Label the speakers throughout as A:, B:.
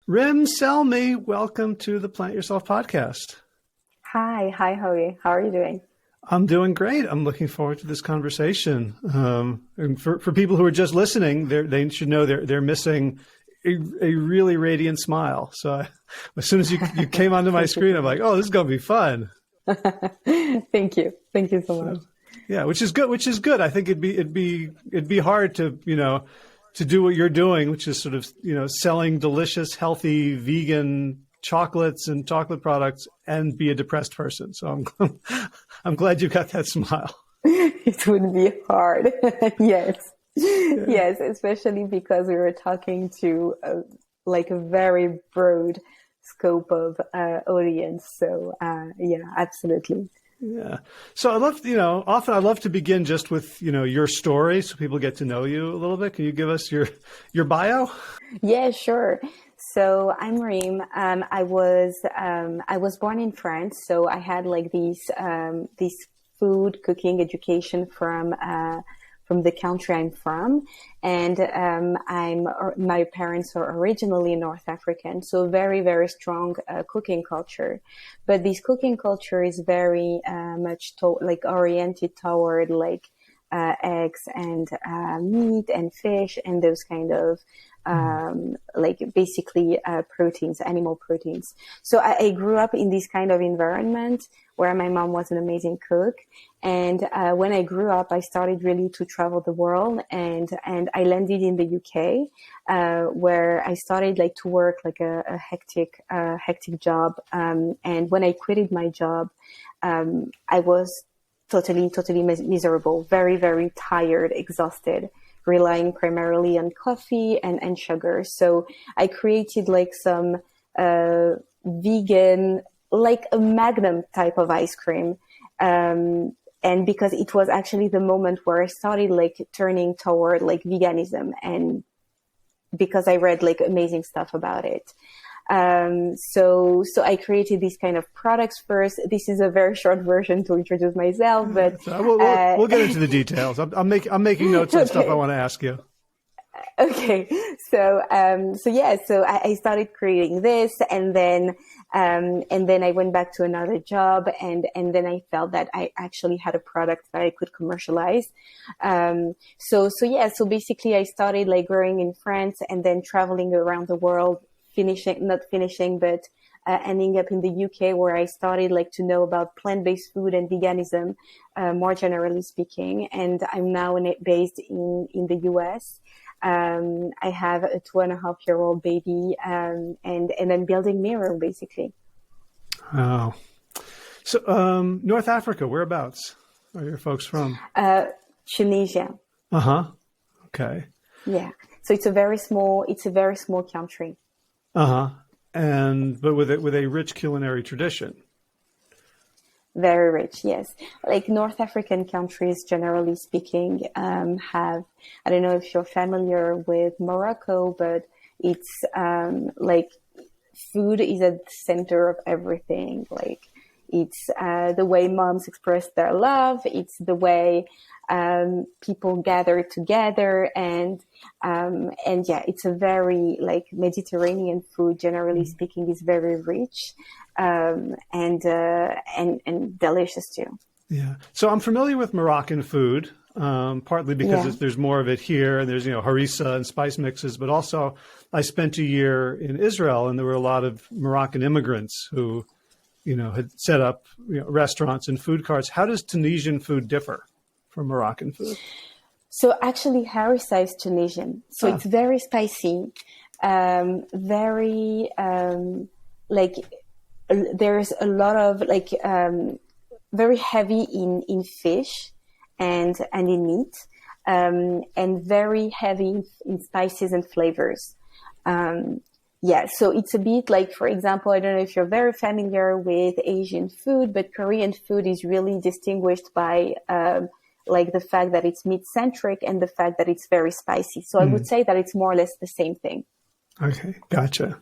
A: Rym Selmi, welcome to the Plant Yourself podcast.
B: Hi, Howie. How are you doing?
A: I'm doing great. I'm looking forward to this conversation. And for people who are just listening, they should know they're missing a really radiant smile. So as soon as you came onto my screen, I'm like, oh, this is going to be fun.
B: Thank you. Thank you so much.
A: Yeah, which is good. I think it'd be hard to do what you're doing, which is sort of, selling delicious, healthy, vegan chocolates and chocolate products and be a depressed person. So I'm glad you got that smile.
B: It would be hard. Yes.
A: Yeah.
B: Yes, especially because we were talking to a very broad scope of audience. So yeah, absolutely.
A: Yeah. So often I love to begin just with, your story so people get to know you a little bit. Can you give us your bio?
B: Yeah, sure. So I'm Rym. I was born in France. So I had this food cooking education from the country I'm from. And my parents are originally North African, so very, very strong cooking culture. But this cooking culture is very much oriented toward eggs and meat and fish and those kind of basically proteins, animal proteins. So I grew up in this kind of environment where my mom was an amazing cook. And when I grew up, I started really to travel the world, and I landed in the UK, where I started to work a hectic job. And when I quitted my job, I was totally miserable, very, very tired, exhausted, relying primarily on coffee and sugar. So I created some vegan, a Magnum type of ice cream. And because it was actually the moment where I started turning toward veganism, and because I read amazing stuff about it. So I created these kind of products first. This is a very short version to introduce myself, but
A: we'll get into the details. I'm making notes on stuff I want to ask you.
B: Okay. So I started creating this, and then I went back to another job, and then I felt that I actually had a product that I could commercialize. So basically I started growing in France and then traveling around the world, ending up in the UK, where I started to know about plant-based food and veganism, more generally speaking. And I'm now based in the US. I have a 2.5-year-old baby, and I'm building Mirror, basically.
A: Oh, so North Africa, whereabouts are your folks from?
B: Tunisia.
A: Okay.
B: Yeah. So it's a very small country.
A: But with a rich culinary tradition.
B: Very rich, yes. North African countries, generally speaking, have, I don't know if you're familiar with Morocco, but it's food is at the center of everything. It's the way moms express their love. It's the way people gather together, and yeah, it's a very Mediterranean food, generally speaking, is very rich, and delicious too.
A: Yeah. So I'm familiar with Moroccan food, partly because there's more of it here, and there's harissa and spice mixes, but also I spent a year in Israel, and there were a lot of Moroccan immigrants who had set up restaurants and food carts. How does Tunisian food differ from Moroccan food?
B: So actually, harissa is Tunisian. So it's very spicy, very there's a lot of very heavy in fish and in meat, and very heavy in spices and flavors. Yeah, so it's a bit for example, I don't know if you're very familiar with Asian food, but Korean food is really distinguished by the fact that it's meat-centric and the fact that it's very spicy. So I would say that it's more or less the same thing. Okay,
A: gotcha.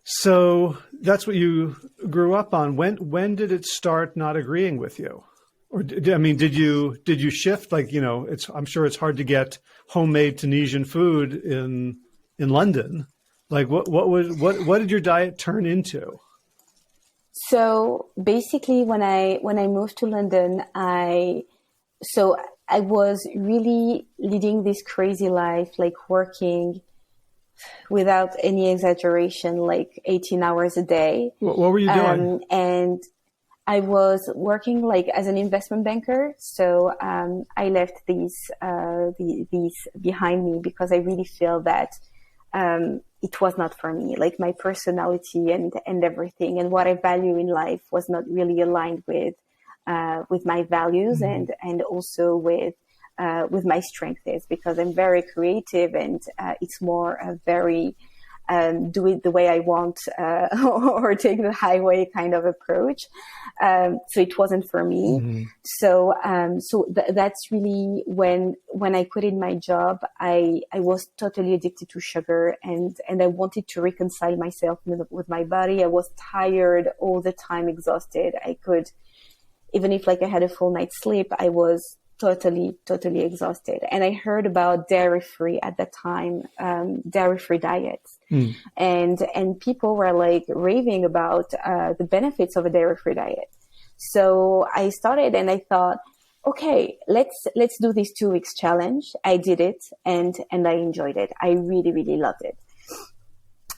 A: So that's what you grew up on. When did it start not agreeing with you? Or did you shift? I'm sure it's hard to get homemade Tunisian food in London. Like what did your diet turn into?
B: So basically, when I moved to London, I was really leading this crazy life, like working without any exaggeration, like 18 hours a day.
A: What were you doing?
B: And I was working like as an investment banker. So I left these behind me because I really feel that it was not for me. Like my personality and everything and what I value in life was not really aligned with my values and also with my strengths, because I'm very creative and it's more a very do it the way I want or take the highway kind of approach. So it wasn't for me. So that's really when I quitted my job, I was totally addicted to sugar and I wanted to reconcile myself with my body. I was tired all the time, exhausted. I could, even if like I had a full night's sleep, I was totally exhausted. And I heard about dairy-free at that time, dairy-free diets. And people were like raving about the benefits of a dairy-free diet. So I started and I thought, okay, let's do this 2 weeks challenge. I did it and I enjoyed it. I really loved it.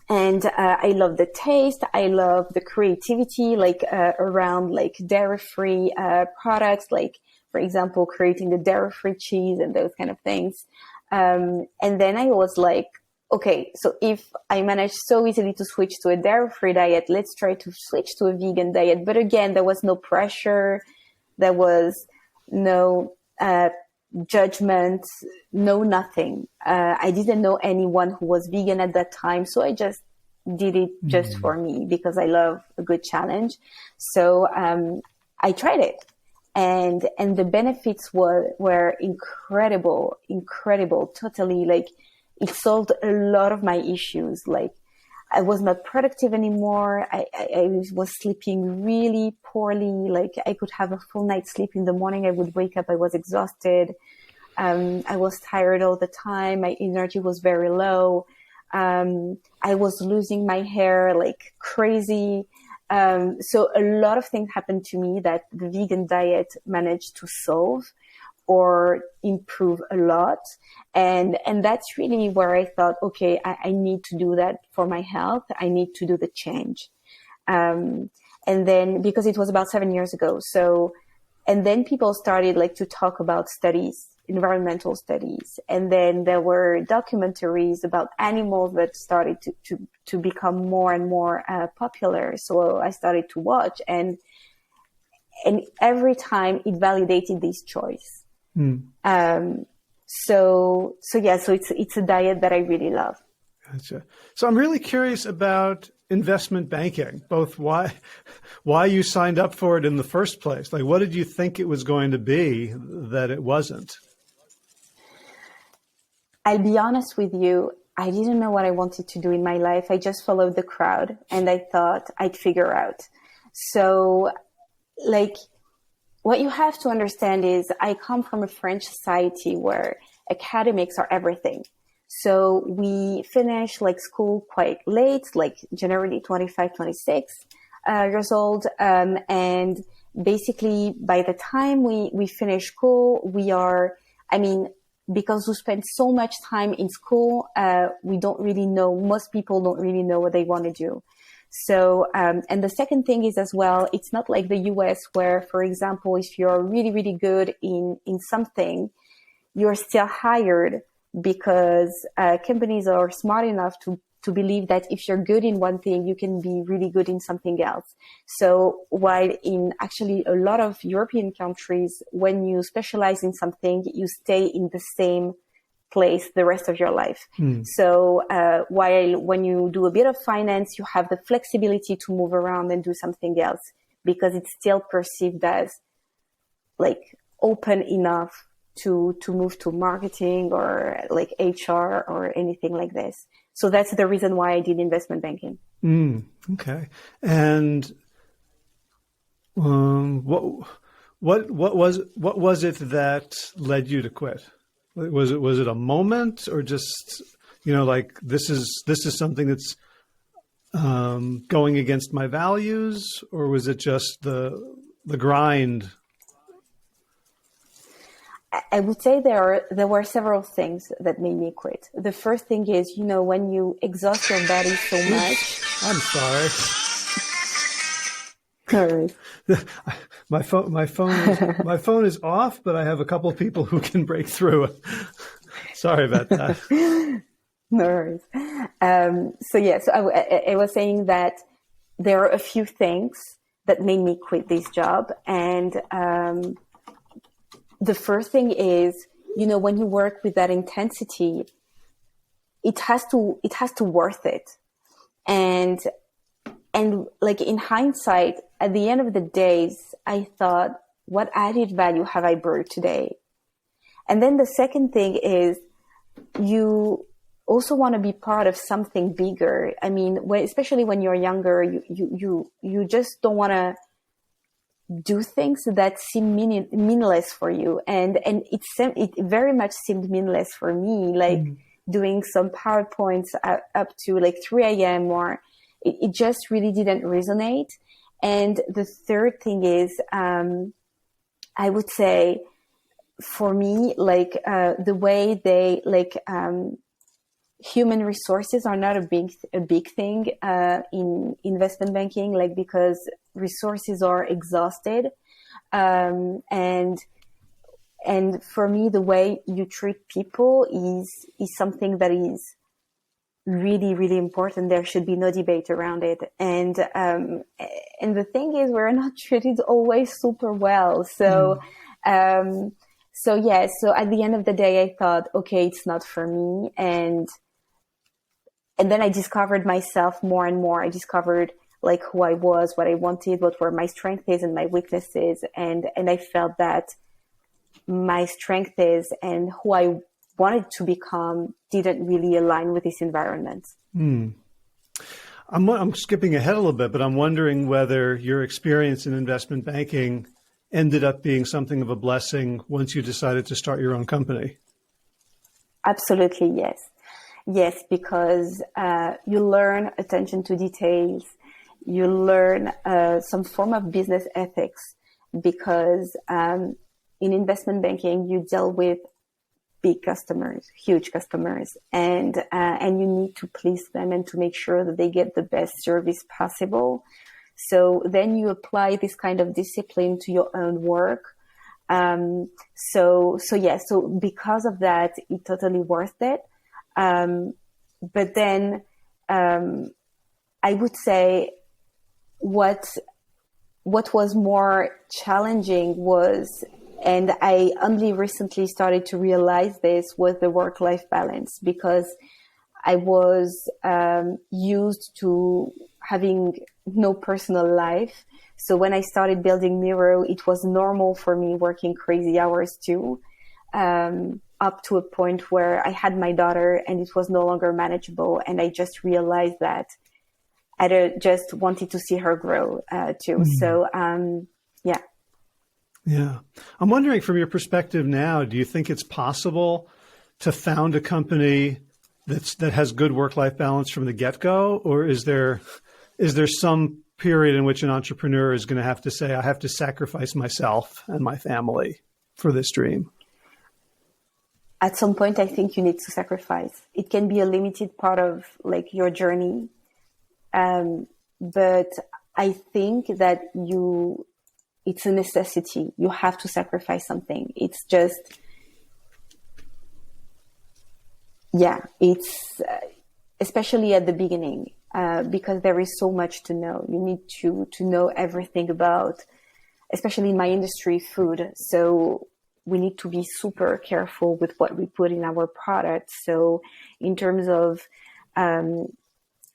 B: And I love the taste. I love the creativity, like around like dairy-free products, like for example, creating the dairy-free cheese and those kind of things. And then I was like, okay, so if I managed so easily to switch to a dairy-free diet, let's try to switch to a vegan diet. But again, there was no pressure. There was no judgment, no nothing. I didn't know anyone who was vegan at that time. So I just did it just for me because I love a good challenge. So I tried it. And the benefits were incredible, totally. Like it solved a lot of my issues. Like I was not productive anymore. I was sleeping really poorly. Like I could have a full night's sleep in the morning. I would wake up. I was exhausted. I was tired all the time. My energy was very low. I was losing my hair like crazy. So a lot of things happened to me that the vegan diet managed to solve or improve a lot. And that's really where I thought, okay, I need to do that for my health. I need to do the change. And then because it was about 7 years ago. So, and then people started like to talk about studies, environmental studies. And then there were documentaries about animals that started to become more and more popular. So I started to watch and every time it validated this choice. So it's a diet that I really love.
A: Gotcha. So I'm really curious about investment banking, both why you signed up for it in the first place. Like, what did you think it was going to be that it wasn't?
B: I'll be honest with you. I didn't know what I wanted to do in my life. I just followed the crowd and I thought I'd figure out. So like what you have to understand is I come from a French society where academics are everything. So we finish like school quite late, like generally 25, 26 years old. And basically by the time we finish school, we are, because we spend so much time in school, we don't really know, most people don't really know what they want to do. So, and the second thing is as well, it's not like the US where, for example, if you're really, really good in something, you're still hired because companies are smart enough to believe that if you're good in one thing, you can be really good in something else. So while in actually a lot of European countries, when you specialize in something, you stay in the same place the rest of your life. So while when you do a bit of finance, you have the flexibility to move around and do something else because it's still perceived as like open enough to move to marketing or like HR or anything like this. So that's the reason why I did investment banking.
A: Okay. And what was it that led you to quit? Was it a moment or just like this is something that's going against my values, or was it just the grind?
B: I would say there were several things that made me quit. The first thing is, when you exhaust your body so much.
A: I'm sorry.
B: Sorry.
A: My phone is off, but I have a couple of people who can break through it. Sorry about that.
B: No worries. So I was saying that there are a few things that made me quit this job, and the first thing is, when you work with that intensity, it has to worth it. And like in hindsight, at the end of the days, I thought, what added value have I brought today? And then the second thing is, you also want to be part of something bigger. I mean, especially when you're younger, you just don't want to do things that seem meaningless for you. And it very much seemed meaningless for me, like doing some PowerPoints up to like 3 a.m. or it just really didn't resonate. And the third thing is, I would say for me, like, the way they human resources are not a big thing in investment banking, like, because resources are exhausted, and for me, the way you treat people is something that is really, really important. There should be no debate around it. And the thing is, we're not treated always super well. So so at the end of the day, I thought, okay, it's not for me. And then I discovered myself more and more. I discovered like who I was, what I wanted, what were my strengths and my weaknesses. And I felt that my strengths and who I wanted to become didn't really align with this environment.
A: I'm skipping ahead a little bit, but I'm wondering whether your experience in investment banking ended up being something of a blessing once you decided to start your own company.
B: Absolutely, yes. Yes, because you learn attention to details. You learn some form of business ethics, because in investment banking, you deal with big customers, huge customers, and you need to please them and to make sure that they get the best service possible. So then you apply this kind of discipline to your own work. So because of that, it's totally worth it. But then I would say what was more challenging was, and I only recently started to realize this, was the work-life balance, because I was used to having no personal life. So when I started building Miro, it was normal for me working crazy hours too, up to a point where I had my daughter and it was no longer manageable. And I just realized that I just wanted to see her grow too. So, yeah.
A: Yeah. I'm wondering, from your perspective now, do you think it's possible to found a company that has good work-life balance from the get-go? Or is there some period in which an entrepreneur is going to have to say, I have to sacrifice myself and my family for this dream?
B: At some point, I think you need to sacrifice. It can be a limited part of like your journey. But I think that it's a necessity. You have to sacrifice something. It's just, it's especially at the beginning, because there is so much to know. You need to know everything about, especially in my industry, food. So we need to be super careful with what we put in our products. So in terms of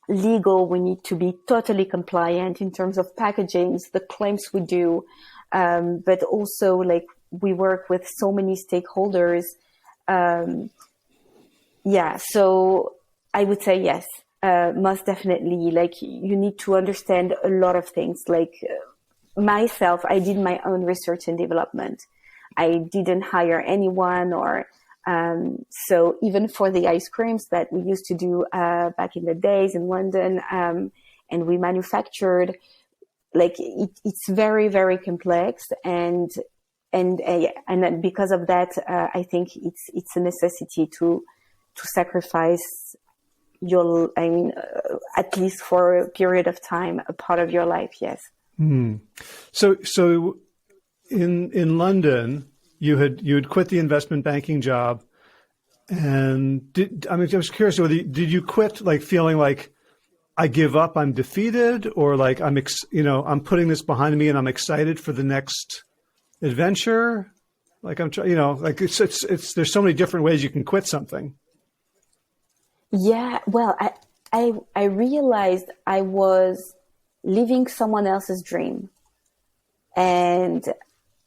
B: legal, we need to be totally compliant in terms of packaging, the claims we do, but also like we work with so many stakeholders. So I would say yes, most definitely. Like you need to understand a lot of things. Like myself, I did my own research and development. I didn't hire anyone, or So even for the ice creams that we used to do back in the days in London, and we manufactured, like it's very, very complex, and then because of that, I think it's a necessity to sacrifice at least for a period of time, a part of your life. Yes.
A: So in London, you had quit the investment banking job, and I was curious, did you quit like feeling like I give up, I'm defeated, or like I'm putting this behind me and I'm excited for the next adventure? Like it's there's so many different ways you can quit something.
B: Yeah, well, I realized I was living someone else's dream, and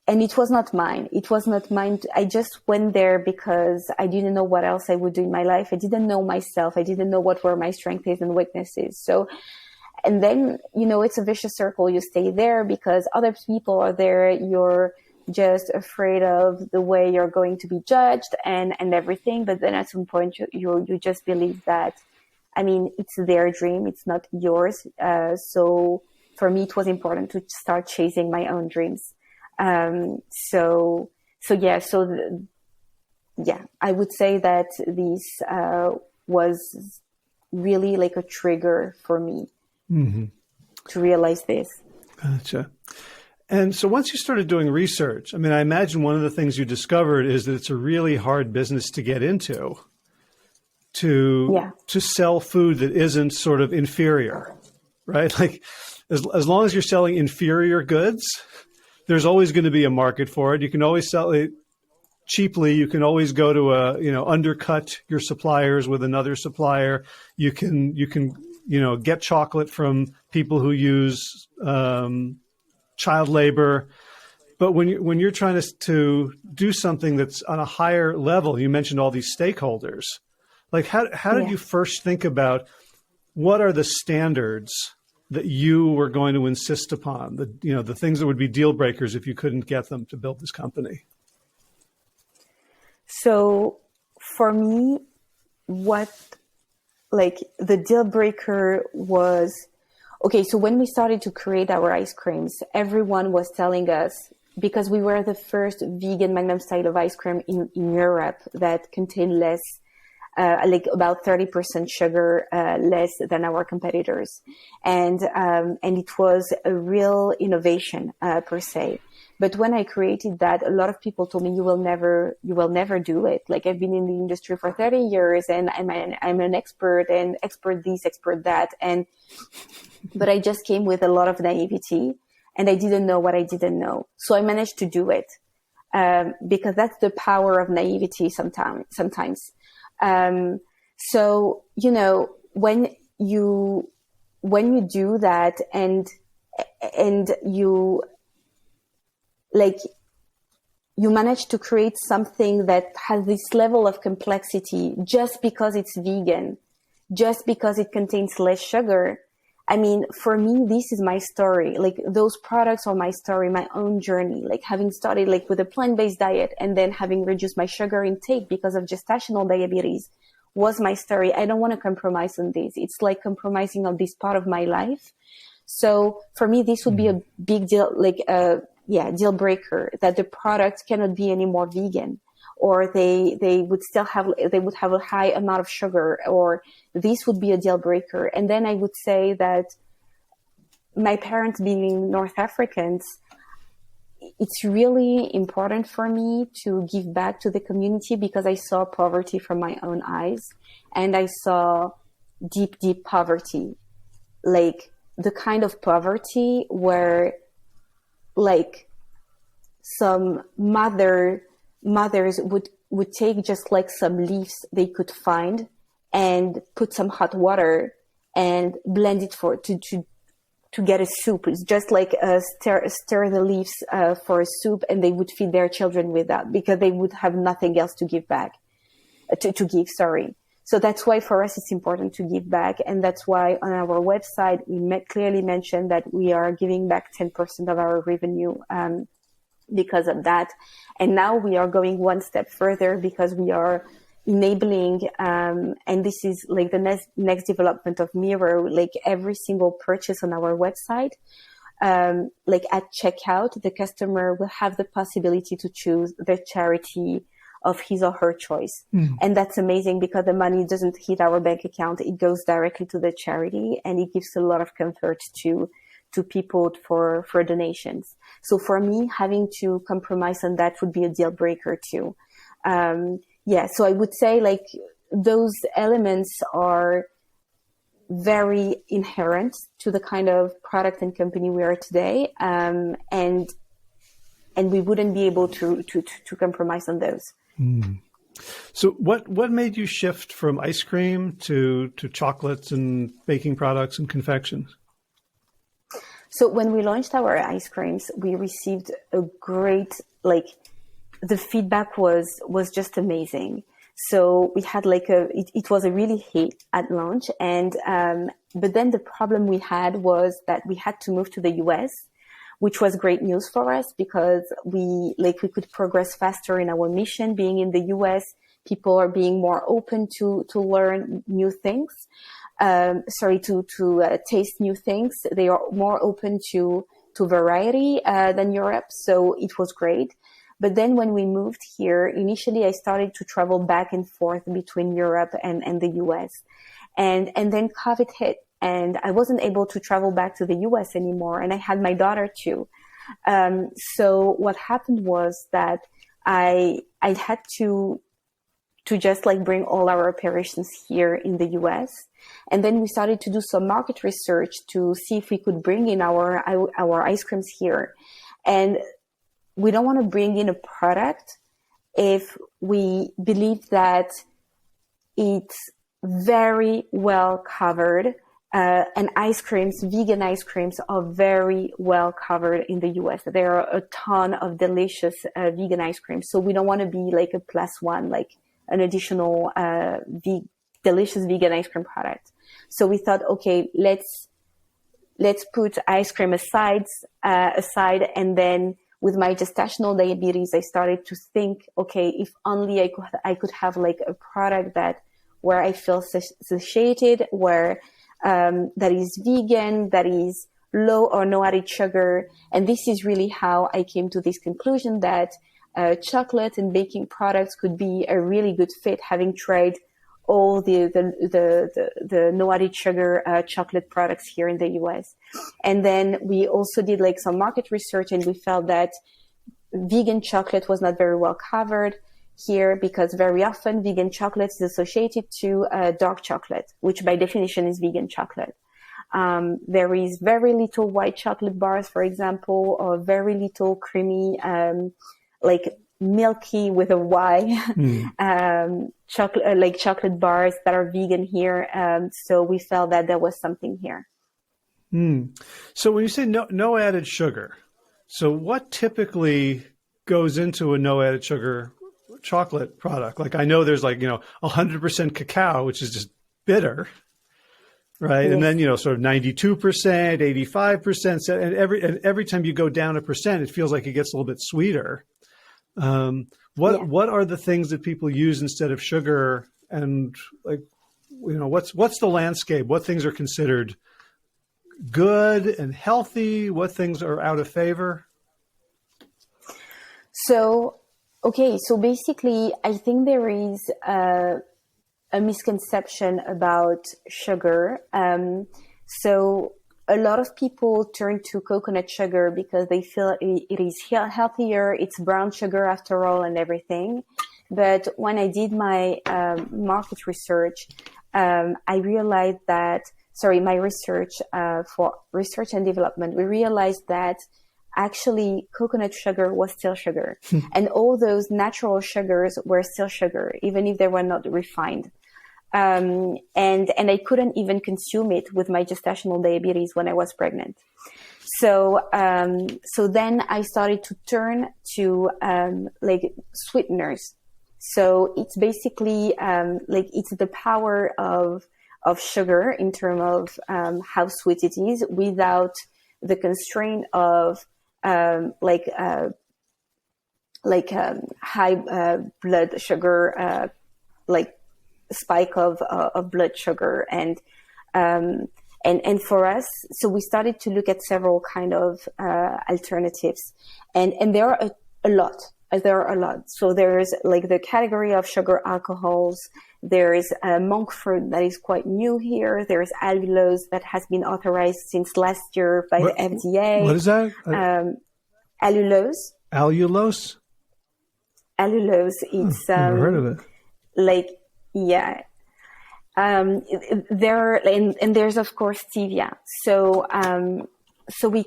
B: it was not mine. It was not mine. I just went there because I didn't know what else I would do in my life. I didn't know myself. I didn't know what were my strengths and weaknesses. So, and then, it's a vicious circle. You stay there because other people are there. You're just afraid of the way you're going to be judged and everything. But then at some point you just believe that, it's their dream. It's not yours. So for me, it was important to start chasing my own dreams. I would say that this was really like a trigger for me to realize this.
A: Gotcha. And so once you started doing research, I imagine one of the things you discovered is that it's a really hard business to get into, to sell food that isn't sort of inferior, right? Like as long as you're selling inferior goods, there's always going to be a market for it. You can always sell it cheaply. You can always go to undercut your suppliers with another supplier. You can get chocolate from people who use child labor. But when you're trying to do something that's on a higher level, you mentioned all these stakeholders. Like how did you first think about what are the standards that you were going to insist upon, the things that would be deal breakers if you couldn't get them to build this company?
B: So for me, the deal breaker was, okay, so when we started to create our ice creams, everyone was telling us, because we were the first vegan Magnum style of ice cream in Europe that contained less, about 30% sugar less than our competitors, and it was a real innovation per se. But when I created that, a lot of people told me, you will never do it. Like, I've been in the industry for 30 years and I'm an expert and expert this, expert that. But I just came with a lot of naivety and I didn't know what I didn't know. So I managed to do it, because that's the power of naivety sometimes. So, when you do that and you manage to create something that has this level of complexity just because it's vegan, just because it contains less sugar. For me, this is my story. Like, those products are my story, my own journey. Like, having started with a plant-based diet and then having reduced my sugar intake because of gestational diabetes was my story. I don't want to compromise on this. It's like compromising on this part of my life. So for me, this would be a big deal, deal breaker, that the product cannot be any more vegan, or they would have a high amount of sugar, or this would be a deal breaker. And then I would say that my parents being North Africans, it's really important for me to give back to the community, because I saw poverty from my own eyes, and I saw deep, deep poverty, like the kind of poverty where some mothers would take just some leaves they could find and put some hot water and blend it to get a soup. It's just stir the leaves for a soup, and they would feed their children with that because they would have nothing else to give back, to give. So that's why for us it's important to give back, and that's why on our website we clearly mention that we are giving back 10% of our revenue because of that. And now we are going one step further because we are enabling, and this is like the next development of Miro, like every single purchase on our website, like at checkout, the customer will have the possibility to choose the charity of his or her choice. And that's amazing because the money doesn't hit our bank account. It goes directly to the charity, and it gives a lot of comfort to people for donations. So for me, having to compromise on that would be a deal breaker too. So I would say like those elements are very inherent to the kind of product and company we are today. And we wouldn't be able to compromise on those.
A: So what made you shift from ice cream to chocolates and baking products and confections?
B: So when we launched our ice creams, we received a great, like, the feedback was just amazing. So we had like it was a really hit at launch. And, but then the problem we had was that we had to move to the US, which was great news for us because we could progress faster in our mission. Being in the US, people are being more open to learn new things. To taste new things. They are more open to variety than Europe. So it was great. But then when we moved here, initially I started to travel back and forth between Europe and the US. And then COVID hit and I wasn't able to travel back to the US anymore. And I had my daughter too. So what happened was that I had to just like bring all our operations here in the US. And then we started to do some market research to see if we could bring in our ice creams here. And we don't want to bring in a product if we believe that it's very well covered. And ice creams, vegan ice creams are very well covered in the US. There are a ton of delicious vegan ice creams. So we don't want to be like a plus one, like an additional delicious vegan ice cream product. So we thought, okay, let's put ice cream aside, and then with my gestational diabetes, I started to think, okay, if only I could have like a product where I feel satiated, where that is vegan, that is low or no added sugar. And this is really how I came to this conclusion that chocolate and baking products could be a really good fit, having tried all the no added sugar chocolate products here in the US. And then we also did like some market research, and we felt that vegan chocolate was not very well covered here because very often vegan chocolate is associated to dark chocolate, which by definition is vegan chocolate. There is very little white chocolate bars, for example, or very little creamy, like milky with a Y, chocolate bars that are vegan here. So we felt that there was something here.
A: So when you say no added sugar, so what typically goes into a no added sugar chocolate product? Like I know there's like, 100% cacao, which is just bitter, right? Yes. And then, sort of 92%, 85%, and every time you go down a percent, it feels like it gets a little bit sweeter. What are the things that people use instead of sugar, and like, what's the landscape? What things are considered good and healthy? What things are out of favor? So
B: basically I think there is a misconception about sugar. So a lot of people turn to coconut sugar because they feel it is healthier. It's brown sugar after all and everything. But when I did my market research, I realized that, my research for research and development, we realized that actually coconut sugar was still sugar. And all those natural sugars were still sugar, even if they were not refined. And I couldn't even consume it with my gestational diabetes when I was pregnant. So then I started to turn to, sweeteners. So it's basically, it's the power of sugar in terms of, how sweet it is without the constraint of, like high blood sugar, like spike of blood sugar, and for us, so we started to look at several kind of alternatives, and there are a lot. There are a lot. So there's like the category of sugar alcohols. There's monk fruit that is quite new here. There's allulose that has been authorized since last year by the FDA.
A: What is that?
B: Allulose.
A: Allulose?
B: Allulose. It's
A: never heard of it.
B: Like, yeah. There's of course stevia. So we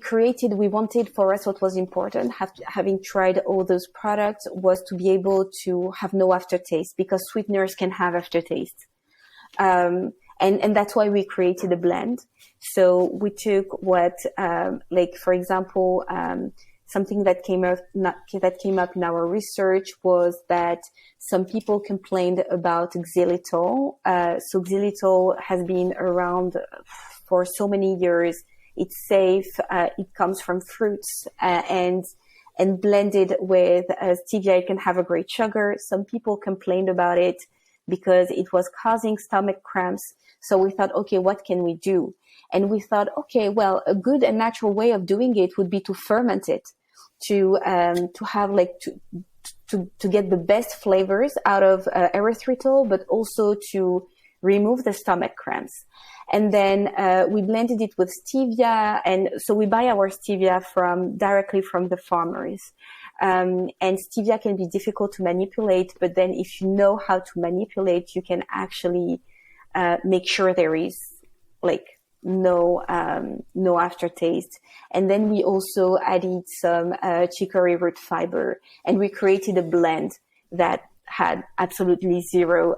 B: wanted, for us, what was important, having tried all those products, was to be able to have no aftertaste, because sweeteners can have aftertaste. And that's why we created a blend. So we took what, like, for example, something that came up in our research was that some people complained about xylitol. So xylitol has been around for so many years. It's safe. It comes from fruits, and blended with stevia, it can have a great sugar. Some people complained about it because it was causing stomach cramps. So we thought, okay, what can we do? And we thought, okay, well, a good and natural way of doing it would be to ferment it, to have like to get the best flavors out of erythritol, but also to remove the stomach cramps. And then we blended it with stevia, and so we buy our stevia directly from the farmers. And stevia can be difficult to manipulate, but then if you know how to manipulate, you can actually make sure there is like no aftertaste. And then we also added some chicory root fiber, and we created a blend that had absolutely zero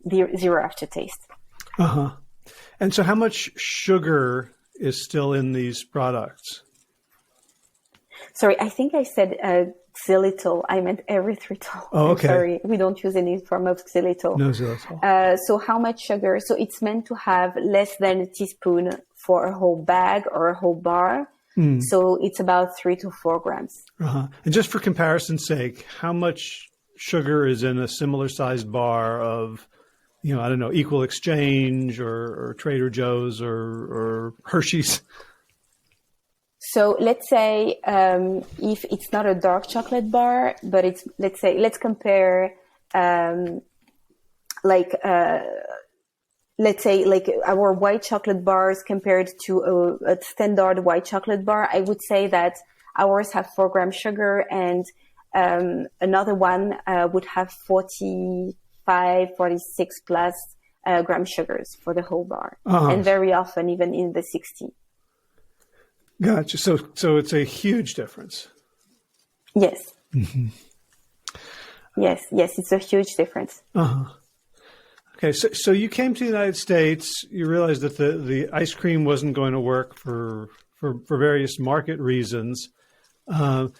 B: aftertaste.
A: Uh-huh. And so how much sugar is still in these products?
B: Sorry, I think I said xylitol. I meant erythritol.
A: Oh, okay.
B: Sorry, we don't use any form of xylitol.
A: No xylitol.
B: So how much sugar? So it's meant to have less than a teaspoon for a whole bag or a whole bar. So it's about 3 to 4 grams.
A: Uh-huh. And just for comparison's sake, how much sugar is in a similar sized bar of, I don't know, Equal Exchange or Trader Joe's or Hershey's?
B: So let's say if it's not a dark chocolate bar, but let's compare let's say like our white chocolate bars compared to a standard white chocolate bar. I would say that ours have 4 grams sugar, and another one would have 46 plus gram sugars for the whole bar, and very often even in the 60.
A: Gotcha. So it's a huge difference.
B: Yes. Mm-hmm. Yes, it's a huge difference.
A: Uh-huh. Okay, so you came to the United States. You realized that the ice cream wasn't going to work for various market reasons.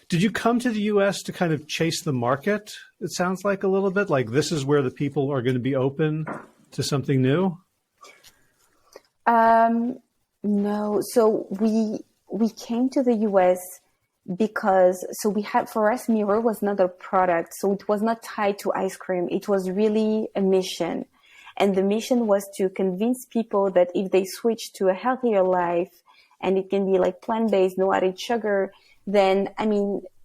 A: Did you come to the U.S. to kind of chase the market? It sounds like a little bit like this is where the people are going to be open to something new.
B: No. So we came to the U.S. because for us, Miro was not a product. So it was not tied to ice cream. It was really a mission. And the mission was to convince people that if they switch to a healthier life, and it can be like plant-based, no added sugar, then,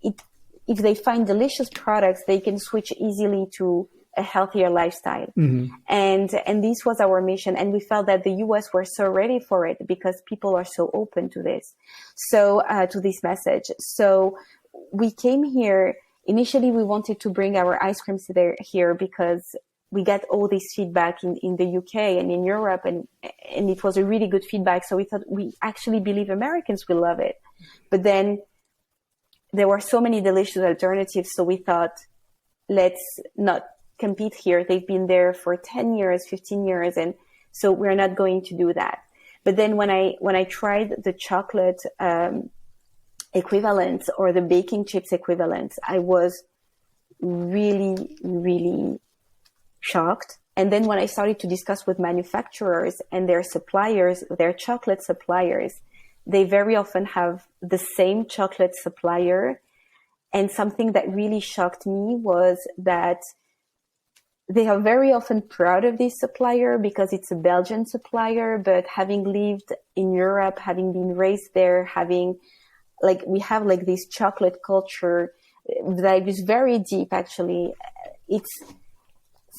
B: if they find delicious products, they can switch easily to a healthier lifestyle. Mm-hmm. And this was our mission. And we felt that the US were so ready for it because people are so open to this. So, to this message. So we came here. Initially, we wanted to bring our ice creams here because we got all this feedback in the UK and in Europe, and it was a really good feedback. So we thought, we actually believe Americans will love it. But then there were so many delicious alternatives. So we thought, let's not compete here. They've been there for 10 years, 15 years. And so we're not going to do that. But then when I tried the chocolate equivalent or the baking chips equivalent, I was really, really shocked. And then when I started to discuss with manufacturers and their suppliers, their chocolate suppliers, they very often have the same chocolate supplier. And something that really shocked me was that they are very often proud of this supplier because it's a Belgian supplier, but having lived in Europe, having been raised there, we have like this chocolate culture that is very deep, actually.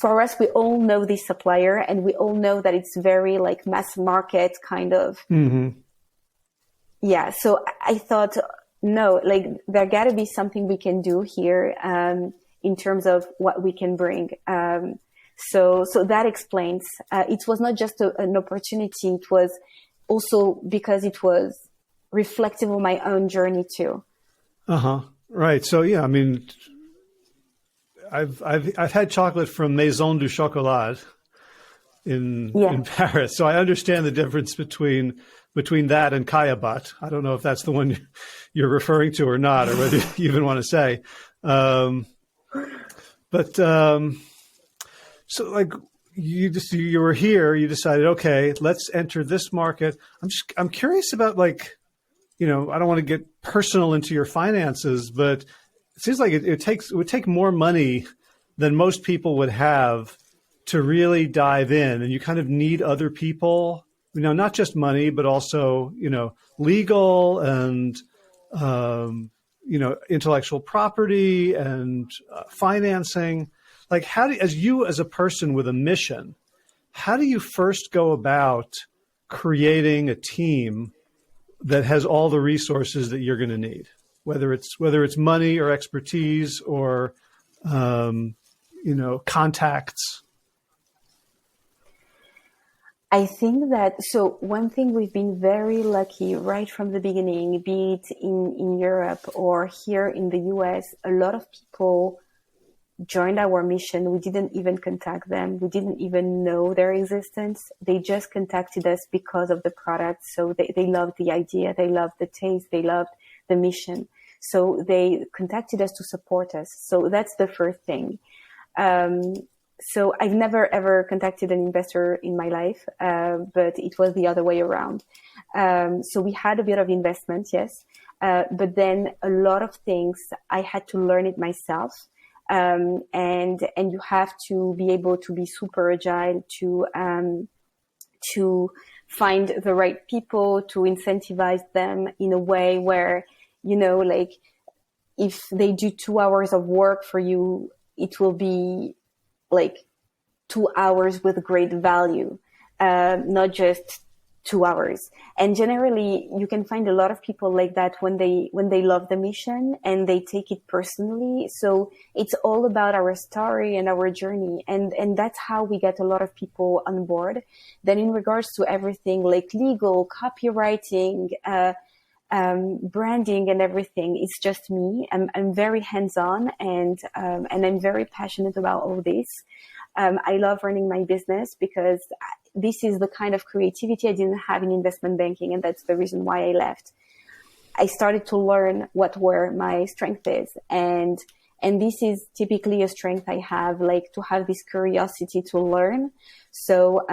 B: For us, we all know this supplier, and we all know that it's very like mass market kind of.
A: Mm-hmm.
B: Yeah. So I thought, no, like there got to be something we can do here in terms of what we can bring. So that explains. It was not just an opportunity. It was also because it was reflective of my own journey too.
A: Right. So yeah, I mean, I've had chocolate from Maison du Chocolat in Paris, so I understand the difference between that and Kayabat. I don't know if that's the one you're referring to or not, or whether you even want to say. So like you were here, you decided, okay, let's enter this market. I'm curious about like, I don't want to get personal into your finances, but it seems like it would take more money than most people would have to really dive in. And you kind of need other people, not just money, but also, legal and, intellectual property and financing. Like as a person with a mission, how do you first go about creating a team that has all the resources that you're going to need, whether it's money or expertise or, contacts?
B: I think that, so one thing we've been very lucky right from the beginning, be it in Europe or here in the US, a lot of people joined our mission. We didn't even contact them. We didn't even know their existence. They just contacted us because of the product. So they loved the idea. They loved the taste. They loved the mission. So they contacted us to support us. So that's the first thing. So I've never ever contacted an investor in my life, but it was the other way around. So we had a bit of investment, yes. But then a lot of things I had to learn it myself. And you have to be able to be super agile to find the right people, to incentivize them in a way where, like if they do 2 hours of work for you, it will be like 2 hours with great value, not just 2 hours. And generally you can find a lot of people like that when they love the mission and they take it personally. So it's all about our story and our journey. And that's how we get a lot of people on board. Then in regards to everything like legal, copywriting, branding and everything, it's just me. I'm very hands-on and I'm very passionate about all this. I love running my business because this is the kind of creativity I didn't have in investment banking. And that's the reason why I left. I started to learn what were my strengths is. And this is typically a strength I have, like to have this curiosity to learn. So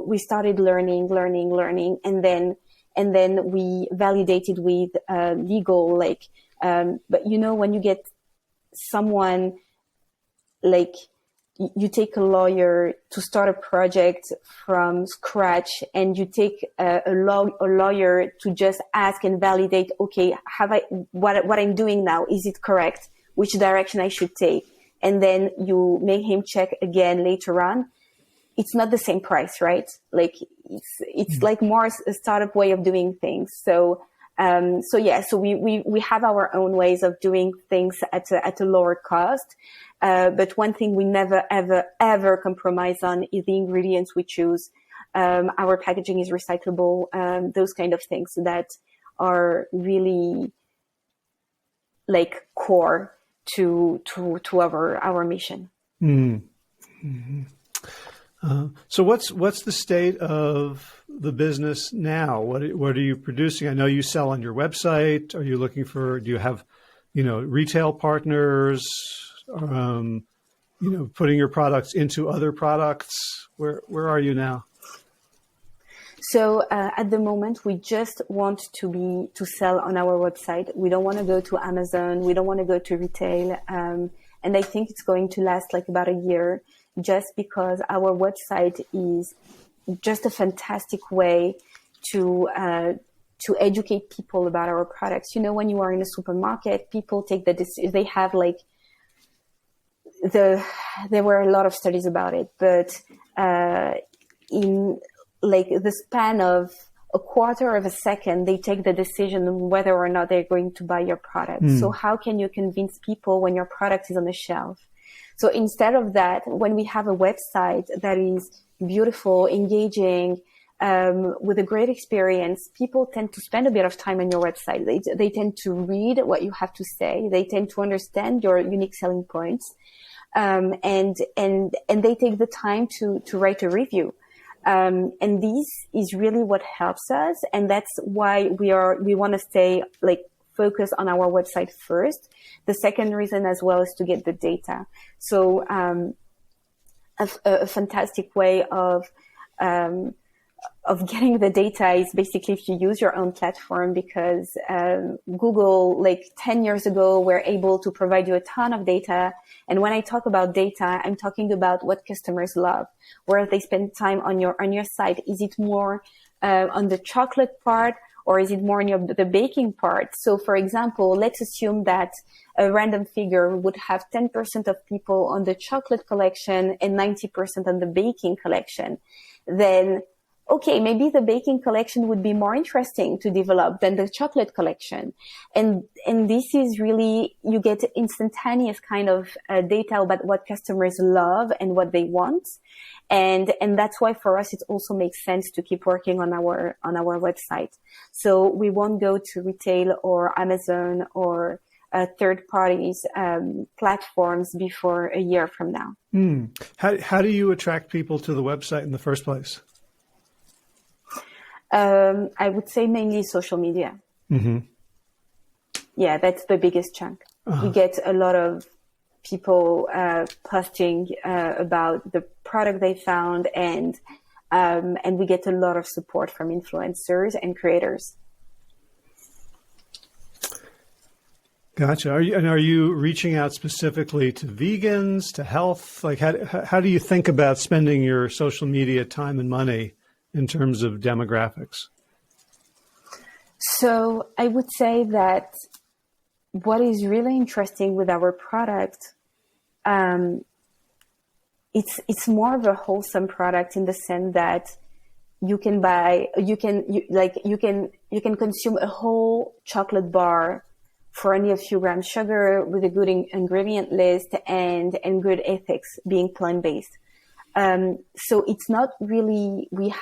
B: we started learning. And then we validated with legal, but when you get someone like, you take a lawyer to start a project from scratch, and you take a lawyer to just ask and validate, okay, what I'm doing now, is it correct? Which direction I should take? And then you make him check again later on. It's not the same price, right? Like it's like more a startup way of doing things. So we have our own ways of doing things at a lower cost. But one thing we never, ever compromise on is the ingredients we choose. Our packaging is recyclable, those kind of things that are really like core to our mission.
A: Mm-hmm. So what's the state of the business now? What are you producing? I know you sell on your website. Are you looking for, do you have, retail partners, putting your products into other products? Where are you now?
B: So at the moment, we just want to sell on our website. We don't want to go to Amazon. We don't want to go to retail. And I think it's going to last like about a year, just because our website is just a fantastic way to educate people about our products. You know, when you are in a supermarket, people take the decision. They have like there were a lot of studies about it, but in like the span of a quarter of a second, they take the decision on whether or not they're going to buy your product. So how can you convince people when your product is on the shelf? So instead of that, when we have a website that is beautiful, engaging, with a great experience, people tend to spend a bit of time on your website. They tend to read what you have to say. They tend to understand your unique selling points. And they take the time to write a review. And this is really what helps us. And that's why we want to stay like focus on our website first. The second reason as well is to get the data. So, a fantastic way of getting the data is basically if you use your own platform, because Google, like 10 years ago, were able to provide you a ton of data. And when I talk about data, I'm talking about what customers love, where they spend time on your site. Is it more on the chocolate part, or is it more on the baking part? So, for example, let's assume that a random figure would have 10% of people on the chocolate collection and 90% on the baking collection. Then, okay, maybe the baking collection would be more interesting to develop than the chocolate collection. And this is really, you get instantaneous kind of data about what customers love and what they want. And that's why for us, it also makes sense to keep working on our website. So we won't go to retail or Amazon or third parties, platforms before a year from now.
A: How do you attract people to the website in the first place?
B: I would say mainly social media.
A: Mm-hmm.
B: Yeah, that's the biggest chunk. We get a lot of people posting about the product they found, and we get a lot of support from influencers and creators.
A: Gotcha. Are you reaching out specifically to vegans, to health? Like how do you think about spending your social media time and money in terms of demographics?
B: So I would say that what is really interesting with our product, it's more of a wholesome product in the sense that you can consume a whole chocolate bar for only a few grams sugar, with a good ingredient list and good ethics, being plant-based. So it's not really, we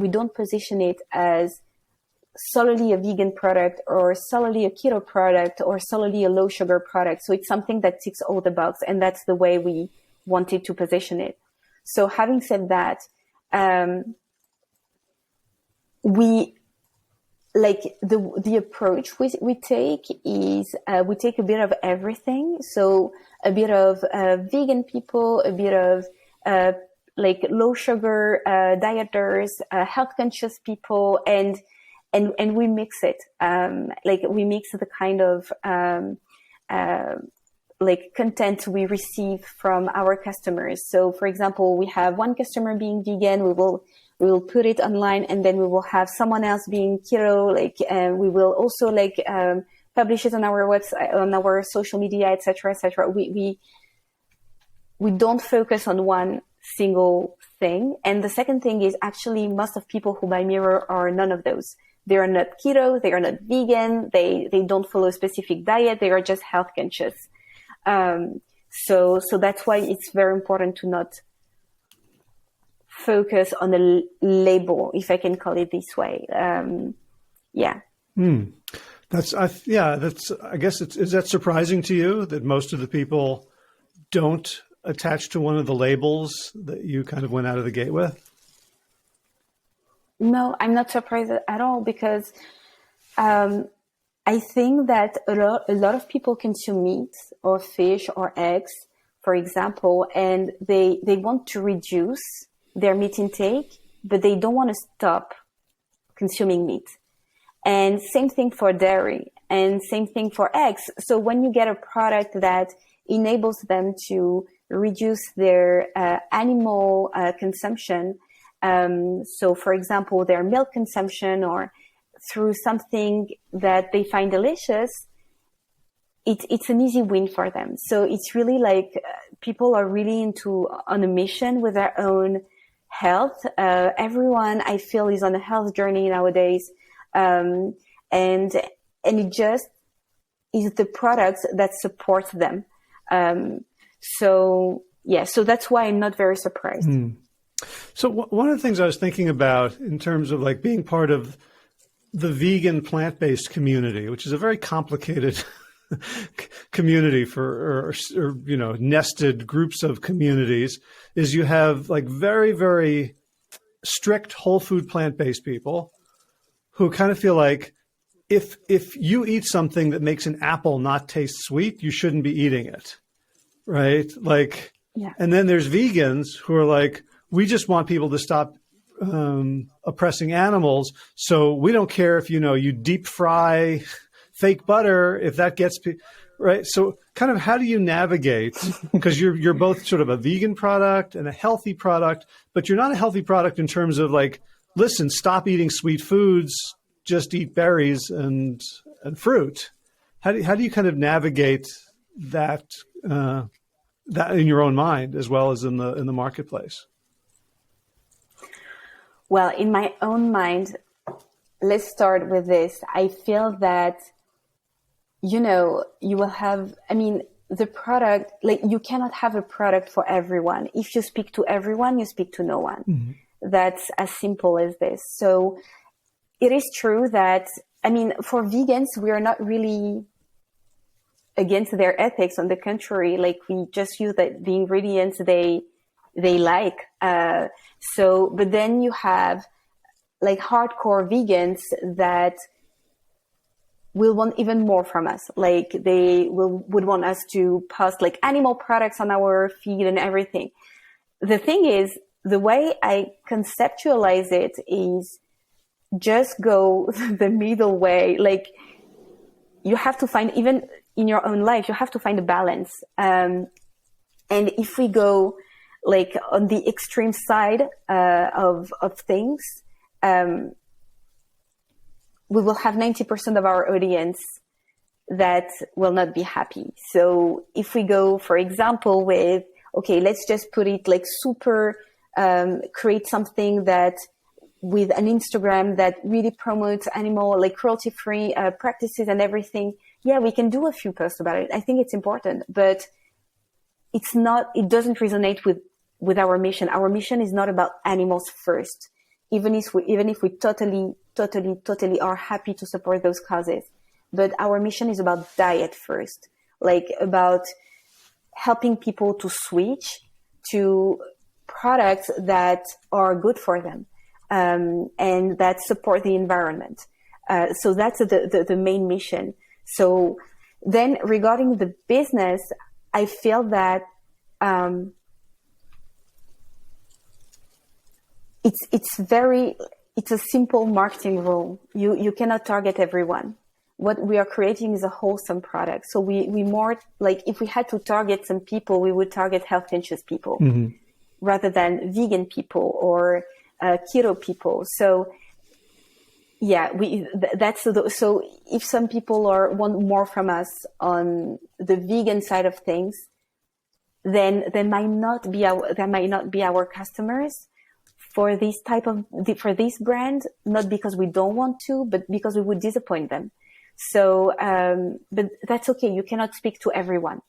B: don't position it as solely a vegan product or solely a keto product or solely a low sugar product. So it's something that ticks all the boxes, and that's the way we wanted to position it. So having said that, we like the approach we take is we take a bit of everything. So a bit of vegan people, a bit of like low sugar dieters, health conscious people, and we mix it. Like we mix the kind of like content we receive from our customers. So for example, we have one customer being vegan, we will put it online, and then we will have someone else being keto, like we will also like publish it on our website, on our social media, etc., etc. We don't focus on one single thing. And the second thing is, actually most of people who buy Mirror are none of those. They are not keto, they are not vegan, they don't follow a specific diet, they are just health conscious. So that's why it's very important to not focus on a label, if I can call it this way. Yeah. I guess is that surprising to you that most of the people don't attach to one of the labels that you kind of went out of the gate with? No, I'm not surprised at all, because I think that a lot of people consume meat or fish or eggs, for example, and they want to reduce their meat intake, but they don't want to stop consuming meat. And same thing for dairy, and same thing for eggs. So when you get a product that enables them to reduce their animal consumption, so for example, their milk consumption, or through something that they find delicious, it's an easy win for them. So it's really like people are really on a mission with their own health. Everyone, I feel, is on a health journey nowadays. And it just is the products that support them. So that's why I'm not very surprised.
A: So one of the things I was thinking about in terms of like being part of the vegan plant-based community, which is a very complicated community or nested groups of communities, is you have like very, very strict whole food plant-based people who kind of feel like if you eat something that makes an apple not taste sweet, you shouldn't be eating it, right? Like, and then there's vegans who are like, we just want people to stop oppressing animals, so we don't care if you deep fry fake butter if that gets right. So kind of how do you navigate, because you're both sort of a vegan product and a healthy product, but you're not a healthy product in terms of like, listen, stop eating sweet foods, just eat berries and fruit. How do you kind of navigate that in your own mind as well as in the marketplace?
B: Well, in my own mind, let's start with this. I feel that, you will have, the product, like you cannot have a product for everyone. If you speak to everyone, you speak to no one. Mm-hmm. That's as simple as this. So it is true that, for vegans, we are not really against their ethics. On the contrary, like we just use the ingredients they like. But then you have like hardcore vegans that will want even more from us. Like they would want us to post like animal products on our feed and everything. The thing is, the way I conceptualize it is just go the middle way. Like you have to find, even in your own life, you have to find a balance. And if we go like on the extreme side of things, we will have 90% of our audience that will not be happy. So if we go, for example, with, okay, let's just put it like super, create something that with an Instagram that really promotes animal, like cruelty-free practices and everything. Yeah, we can do a few posts about it. I think it's important, but it doesn't resonate with our mission. Our mission is not about animals first, even if we totally are happy to support those causes. But our mission is about diet first, like about helping people to switch to products that are good for them, and that support the environment. So that's the main mission. So then regarding the business, I feel that it's a simple marketing rule. You cannot target everyone. What we are creating is a wholesome product. So we more like, if we had to target some people, we would target health conscious people, mm-hmm. rather than vegan people or keto people. So yeah, so if some people want more from us on the vegan side of things, then they might not be our customers for this brand, not because we don't want to, but because we would disappoint them. So, but that's okay. You cannot speak to everyone.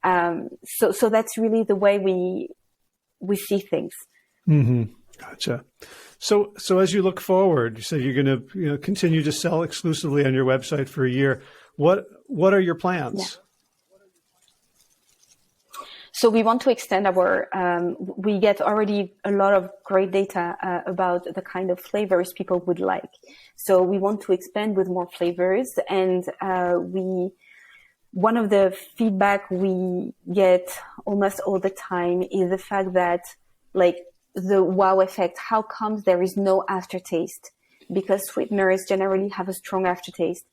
B: So that's really the way we see things.
A: Mm-hmm. Gotcha. So as you look forward, you said you're going to continue to sell exclusively on your website for a year. What are your plans?
B: Yeah. So we want to extend we get already a lot of great data about the kind of flavors people would like. So we want to expand with more flavors. And one of the feedback we get almost all the time is the fact that, like, the wow effect, how comes there is no aftertaste? because sweeteners generally have a strong aftertaste.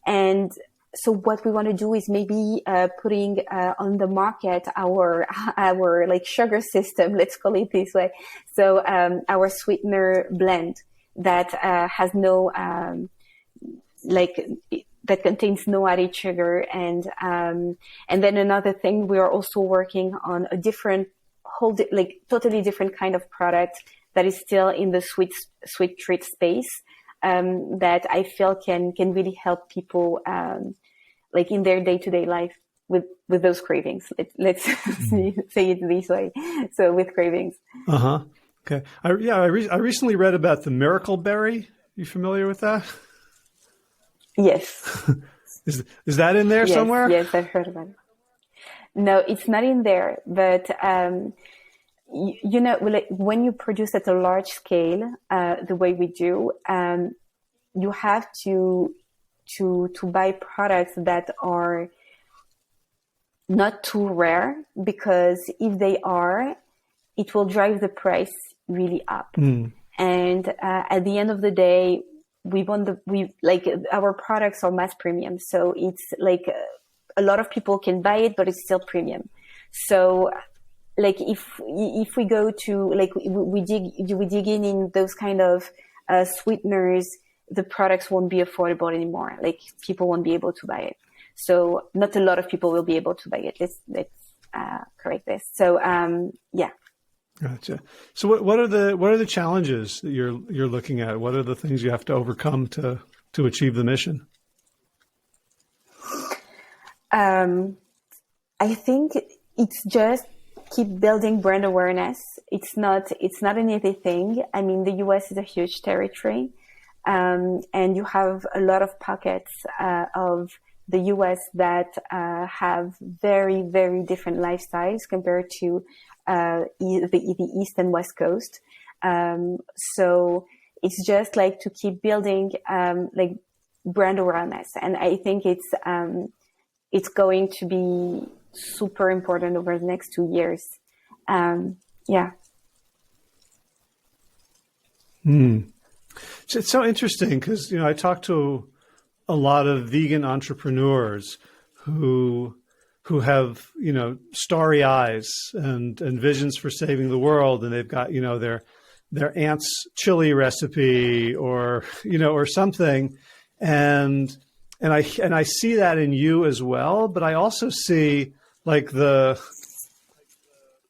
B: And so what we want to do is maybe putting on the market our like sugar system, let's call it this way. So our sweetener blend that has no that contains no added sugar, and then another thing, we are also working on a different totally different kind of product that is still in the sweet treat space, that I feel can really help people like in their day-to-day life with those cravings. Let's say it this way. So with cravings.
A: Okay. I recently read about the miracle berry. You familiar with that?
B: Yes.
A: Is that in there somewhere?
B: Yes, I've heard about it. No, it's not in there, but you know, like when you produce at a large scale, the way we do, you have to buy products that are not too rare, because if they are, it will drive the price really up. And at the end of the day, our products are mass premium, so it's like a lot of people can buy it, but it's still premium. So like if we go to like we dig in those kind of sweeteners, the products won't be affordable anymore. Like people won't be able to buy it. So not a lot of people will be able to buy it. Let's correct this. So yeah.
A: Gotcha. So what are the challenges that you're looking at? What are the things you have to overcome to achieve the mission?
B: I think it's just keep building brand awareness. It's not an easy thing. I mean, the US is a huge territory, and you have a lot of pockets of the US that have very, very different lifestyles compared to the East and West Coast. So it's just like to keep building like brand awareness, and I think it's going to be super important over the next 2 years. Yeah.
A: It's so interesting because, I talk to a lot of vegan entrepreneurs who have, starry eyes and visions for saving the world. And they've got, their aunt's chili recipe or something. And I see that in you as well, but I also see like the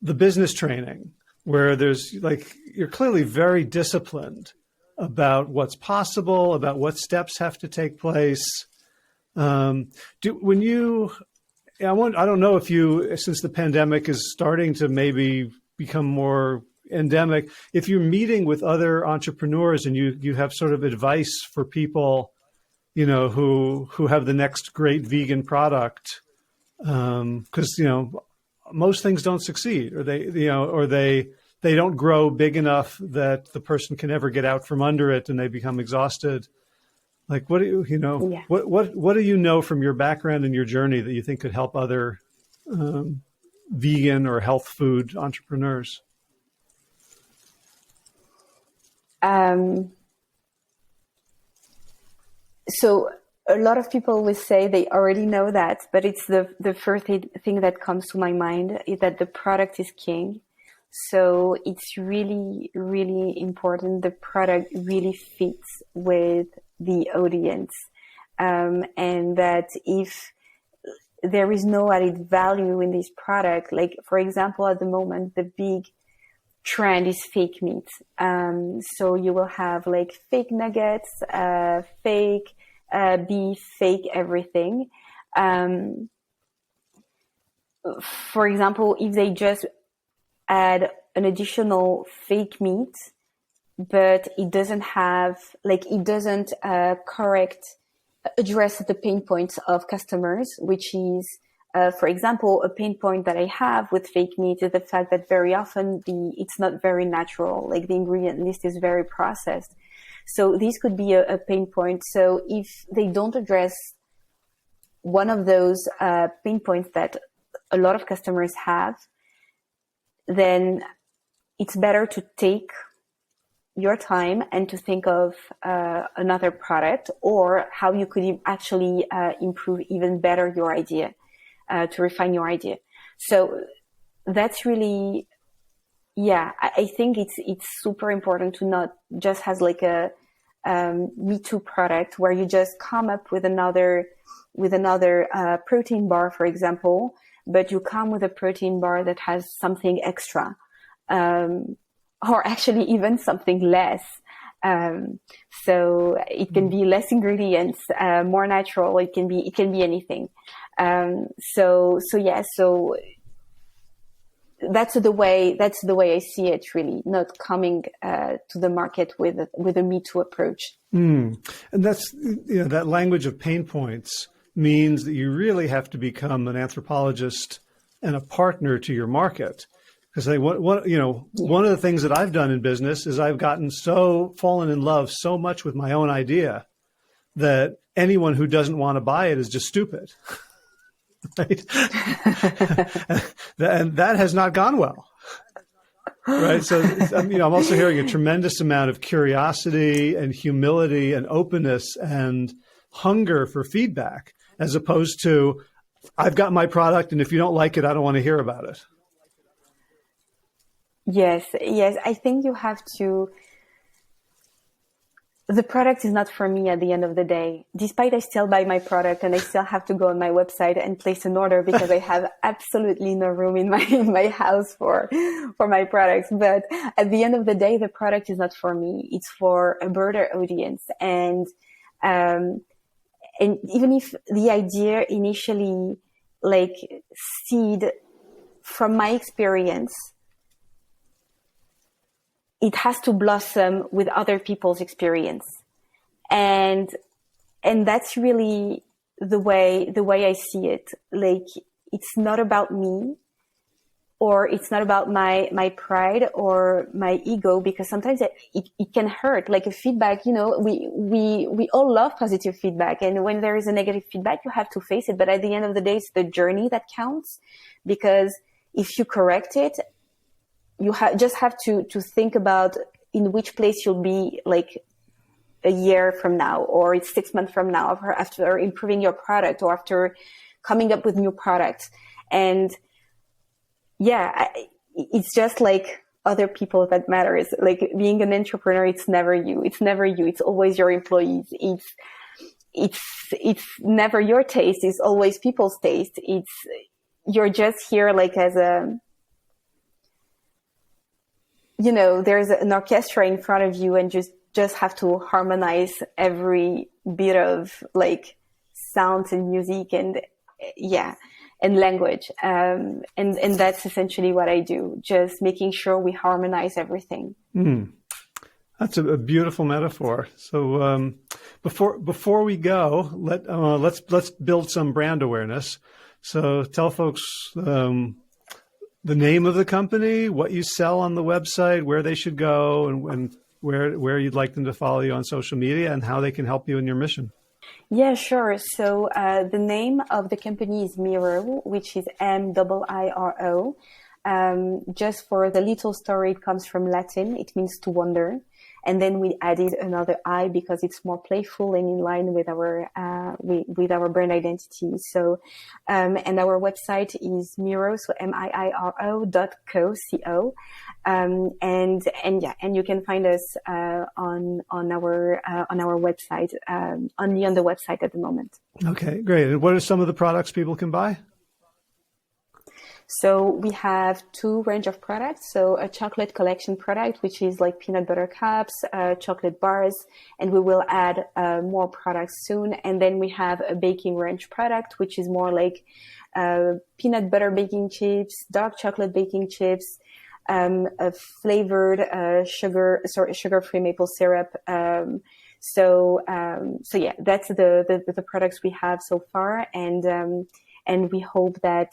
A: business training where there's like, you're clearly very disciplined about what's possible, about what steps have to take place. I don't know if you, since the pandemic is starting to maybe become more endemic, if you're meeting with other entrepreneurs and you have sort of advice for people, who have the next great vegan product, because most things don't succeed, or they don't grow big enough that the person can ever get out from under it, and they become exhausted. Like, what do
B: Yeah.
A: what do you know from your background and your journey that you think could help other vegan or health food entrepreneurs?
B: So a lot of people will say they already know that, but it's the first thing that comes to my mind is that the product is king. So it's really, really important. The product really fits with the audience. And that if there is no added value in this product, like for example, at the moment, the big trend is fake meat. So you will have like fake nuggets, fake beef, fake everything. For example, if they just add an additional fake meat, but it doesn't address the pain points of customers, which is, for example, a pain point that I have with fake meat is the fact that very often it's not very natural, like the ingredient list is very processed. So this could be a pain point. So if they don't address one of those pain points that a lot of customers have, then it's better to take your time and to think of another product or how you could actually improve even better your idea, to refine your idea. So that's really, I think it's super important to not just has like a Me Too product where you just come up with another protein bar, for example, but you come with a protein bar that has something extra, or actually even something less. So it can be less ingredients, more natural. It can be anything. So that's the way I see it, really, not coming to the market with a Me Too approach.
A: And that's, that language of pain points means that you really have to become an anthropologist and a partner to your market. Because one of the things that I've done in business is I've fallen in love so much with my own idea that anyone who doesn't want to buy it is just stupid. Right? And that has not gone well. Right. So, I'm also hearing a tremendous amount of curiosity and humility and openness and hunger for feedback, as opposed to, I've got my product, and if you don't like it, I don't want to hear about it.
B: Yes. I think you have to. The product is not for me at the end of the day. Despite I still buy my product and I still have to go on my website and place an order because I have absolutely no room in my house for my products. But at the end of the day, the product is not for me. It's for a broader audience. And even if the idea initially seed from my experience, it has to blossom with other people's experience. And that's really the way I see it. It's not about me, or it's not about my pride or my ego, because sometimes it can hurt. Like a feedback, we all love positive feedback. And when there is a negative feedback, you have to face it. But at the end of the day, it's the journey that counts, because if you correct it, you just have to think about in which place you'll be a year from now, or it's 6 months from now, after improving your product or after coming up with new products. And it's just other people that matters. Being an entrepreneur, it's never you. It's always your employees. It's never your taste. It's always people's taste. You're just here as a, there's an orchestra in front of you, and just have to harmonize every bit of sounds and music and language. And that's essentially what I do, just making sure we harmonize everything.
A: That's a beautiful metaphor. So before we go, let's build some brand awareness. So tell folks the name of the company, what you sell on the website, where they should go, and where you'd like them to follow you on social media, and how they can help you in your mission.
B: Yeah, sure. So the name of the company is Miro, which is Miro. Just for the little story, it comes from Latin. It means to wonder. And then we added another I because it's more playful and in line with our brand identity. So, and our website is Miro, so MIIRO.co. And you can find us on our website, only on the website at the moment.
A: Okay, great. And what are some of the products people can buy?
B: So we have two range of products. So a chocolate collection product, which is peanut butter cups, chocolate bars, and we will add more products soon. And then we have a baking range product, which is more peanut butter baking chips, dark chocolate baking chips, a flavored sugar-free maple syrup. So that's the products we have so far. And we hope that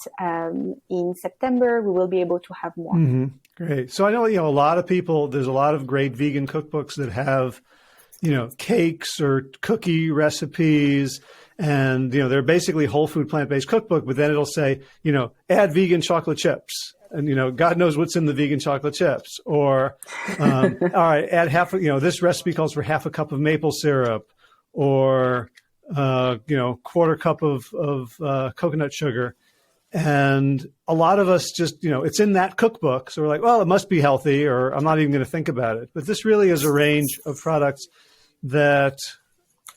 B: in September we will be able to have more.
A: Mm-hmm. Great. So I know, a lot of people, there's a lot of great vegan cookbooks that have, cakes or cookie recipes. And, they're basically whole food, plant-based cookbook, but then it'll say, add vegan chocolate chips. And, God knows what's in the vegan chocolate chips. Or, all right, add this recipe calls for half a cup of maple syrup, or, quarter cup of coconut sugar. And a lot of us just, it's in that cookbook. So we're like, well, it must be healthy, or I'm not even going to think about it. But this really is a range of products that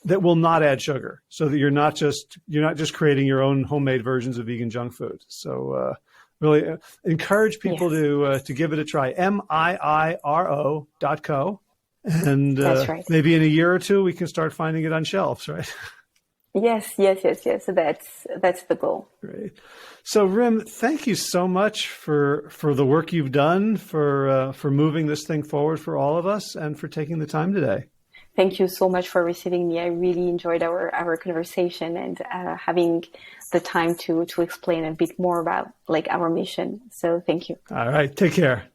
A: will not add sugar, so that you're not just creating your own homemade versions of vegan junk food. So really encourage people to give it a try. MIIRO.co. And
B: that's right.
A: Maybe in a year or two, we can start finding it on shelves, right?
B: Yes. So that's the goal.
A: Great. So Rym, thank you so much for the work you've done, for moving this thing forward for all of us, and for taking the time today.
B: Thank you so much for receiving me. I really enjoyed our conversation, and having the time to explain a bit more about our mission. So thank you.
A: All right. Take care.